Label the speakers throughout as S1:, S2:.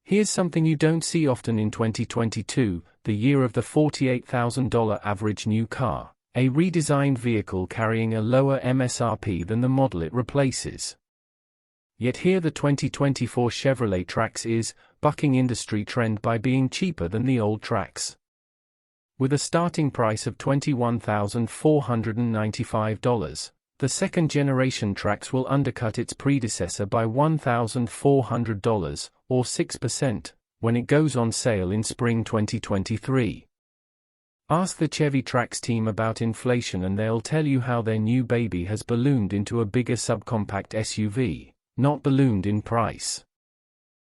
S1: Here's something you don't see often in 2022, the year of the $48,000 average new car, a redesigned vehicle carrying a lower MSRP than the model it replaces. Yet here the 2024 Chevrolet Trax is, bucking industry trend by being cheaper than the old Trax. With a starting price of $21,495, the second-generation Trax will undercut its predecessor by $1,400, or 6%, when it goes on sale in spring 2023. Ask the Chevy Trax team about inflation and they'll tell you how their new baby has ballooned into a bigger subcompact SUV, not ballooned in price.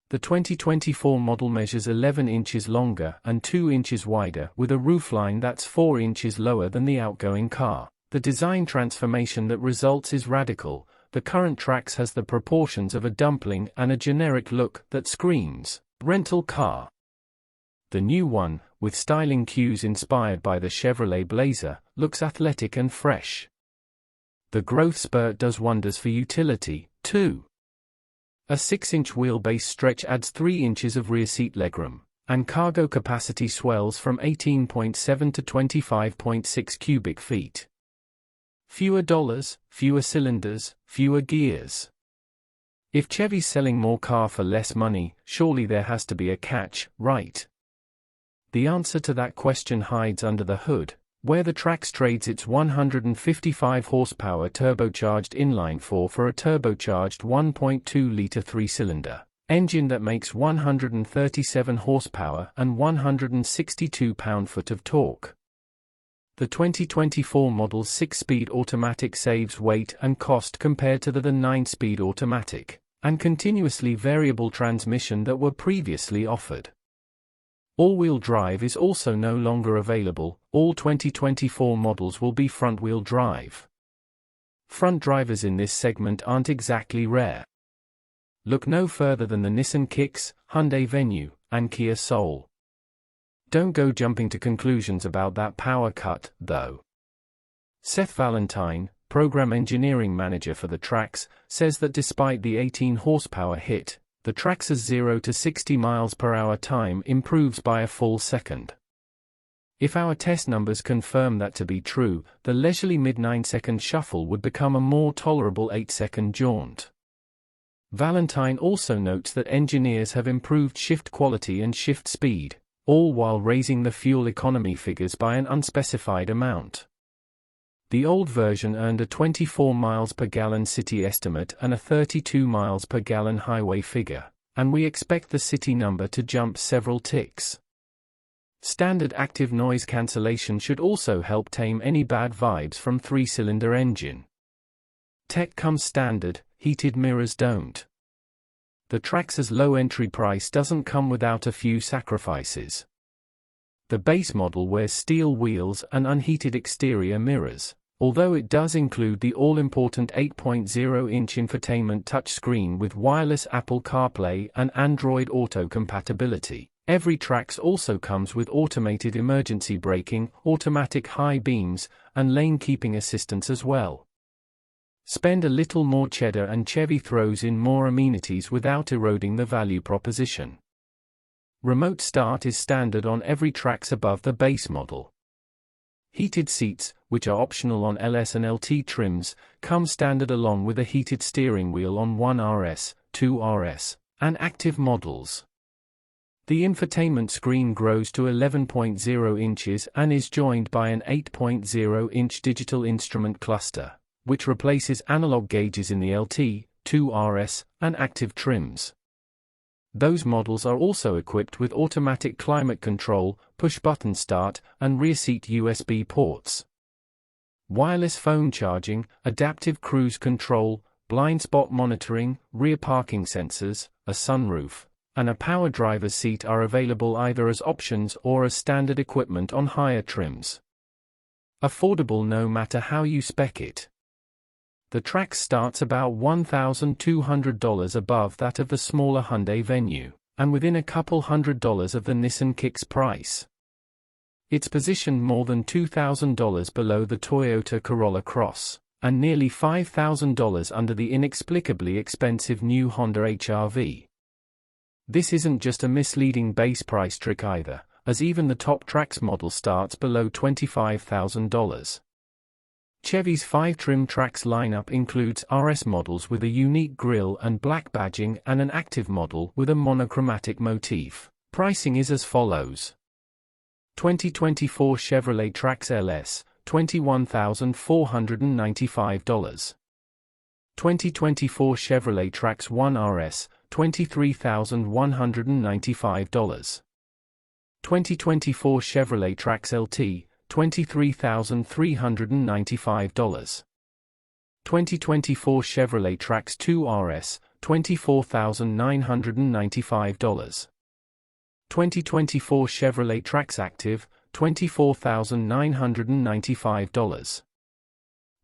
S1: The 2024 model measures 11 inches longer and 2 inches wider with a roofline that's 4 inches lower than the outgoing car. The design transformation that results is radical. The current Trax has the proportions of a dumpling and a generic look that screams rental car. The new one, with styling cues inspired by the Chevrolet Blazer, looks athletic and fresh. The growth spurt does wonders for utility, too. A 6-inch wheelbase stretch adds 3 inches of rear seat legroom, and cargo capacity swells from 18.7 to 25.6 cubic feet. Fewer dollars, fewer cylinders, fewer gears. If Chevy's selling more car for less money, surely there has to be a catch, right? The answer to that question hides under the hood, where the Trax trades its 155 horsepower turbocharged inline-4 for a turbocharged 1.2-liter 3-cylinder engine that makes 137 horsepower and 162 pound-foot of torque. The 2024 model's 6-speed automatic saves weight and cost compared to the 9-speed automatic and continuously variable transmission that were previously offered. All-wheel drive is also no longer available. All 2024 models will be front-wheel drive. Front drivers in this segment aren't exactly rare. Look no further than the Nissan Kicks, Hyundai Venue, and Kia Soul. Don't go jumping to conclusions about that power cut, though. Seth Valentine, program engineering manager for the Trax, says that despite the 18 horsepower hit, the Trax's 0 to 60 miles per hour time improves by a full second. If our test numbers confirm that to be true, the leisurely mid-9-second shuffle would become a more tolerable 8-second jaunt. Valentine also notes that engineers have improved shift quality and shift speed, all while raising the fuel economy figures by an unspecified amount. The old version earned a 24 miles per gallon city estimate and a 32 miles per gallon highway figure, and we expect the city number to jump several ticks. Standard active noise cancellation should also help tame any bad vibes from 3-cylinder engine. Tech comes standard, heated mirrors don't. The Trax's low entry price doesn't come without a few sacrifices. The base model wears steel wheels and unheated exterior mirrors, although it does include the all-important 8.0-inch infotainment touchscreen with wireless Apple CarPlay and Android Auto compatibility. Every Trax also comes with automated emergency braking, automatic high beams, and lane keeping assistance as well. Spend a little more cheddar and Chevy throws in more amenities without eroding the value proposition. Remote start is standard on every Trax above the base model. Heated seats, which are optional on LS and LT trims, come standard along with a heated steering wheel on 1RS, 2RS, and Activ models. The infotainment screen grows to 11.0 inches and is joined by an 8.0-inch digital instrument cluster, which replaces analog gauges in the LT, 2RS, and Activ trims. Those models are also equipped with automatic climate control, push-button start, and rear seat USB ports. Wireless phone charging, adaptive cruise control, blind spot monitoring, rear parking sensors, a sunroof, and a power driver's seat are available either as options or as standard equipment on higher trims. Affordable no matter how you spec it. The Trax starts about $1,200 above that of the smaller Hyundai Venue, and within a couple $100 of the Nissan Kicks price. It's positioned more than $2,000 below the Toyota Corolla Cross, and nearly $5,000 under the inexplicably expensive new Honda HR-V. This isn't just a misleading base price trick either, as even the top Trax model starts below $25,000. Chevy's 5-trim Trax lineup includes RS models with a unique grille and black badging and an Activ model with a monochromatic motif. Pricing is as follows. 2024 Chevrolet Trax LS, $21,495. 2024 Chevrolet Trax 1 RS, $23,195. 2024 Chevrolet Trax LT, $23,395. 2024 Chevrolet Trax 2 RS, $24,995. 2024 Chevrolet Trax Activ, $24,995.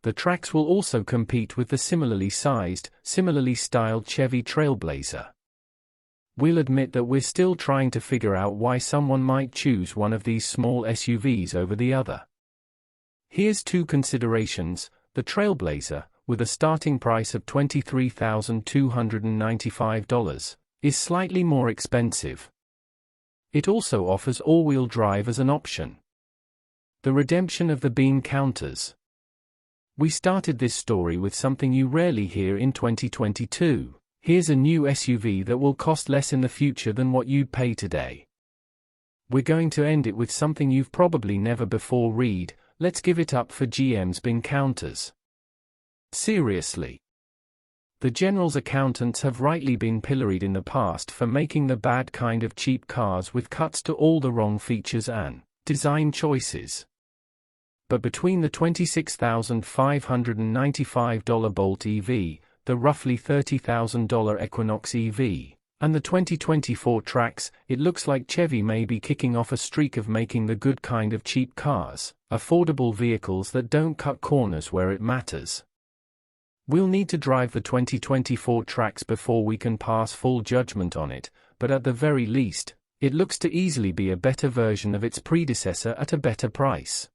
S1: The Trax will also compete with the similarly sized, similarly styled Chevy Trailblazer. We'll admit that we're still trying to figure out why someone might choose one of these small SUVs over the other. Here's two considerations. The Trailblazer, with a starting price of $23,295, is slightly more expensive. It also offers all-wheel drive as an option. The redemption of the bean counters. We started this story with something you rarely hear in 2022. Here's a new SUV that will cost less in the future than what you'd pay today. We're going to end it with something you've probably never before read. Let's give it up for GM's bean counters. Seriously. The General's accountants have rightly been pilloried in the past for making the bad kind of cheap cars with cuts to all the wrong features and design choices. But between the $26,595 Bolt EV, the roughly $30,000 Equinox EV, and the 2024 Trax, it looks like Chevy may be kicking off a streak of making the good kind of cheap cars, affordable vehicles that don't cut corners where it matters. We'll need to drive the 2024 Trax before we can pass full judgment on it, but at the very least, it looks to easily be a better version of its predecessor at a better price.